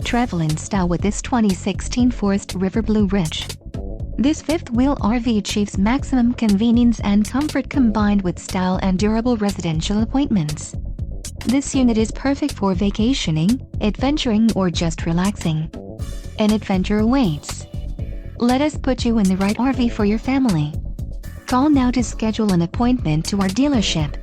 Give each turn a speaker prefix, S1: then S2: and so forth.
S1: Travel in style with this 2016 Forest River Blue Ridge. This fifth-wheel RV achieves maximum convenience and comfort combined with style and durable residential appointments. This unit is perfect for vacationing, adventuring, or just relaxing. An adventure awaits. Let us put you in the right RV for your family. Call now to schedule an appointment to our dealership.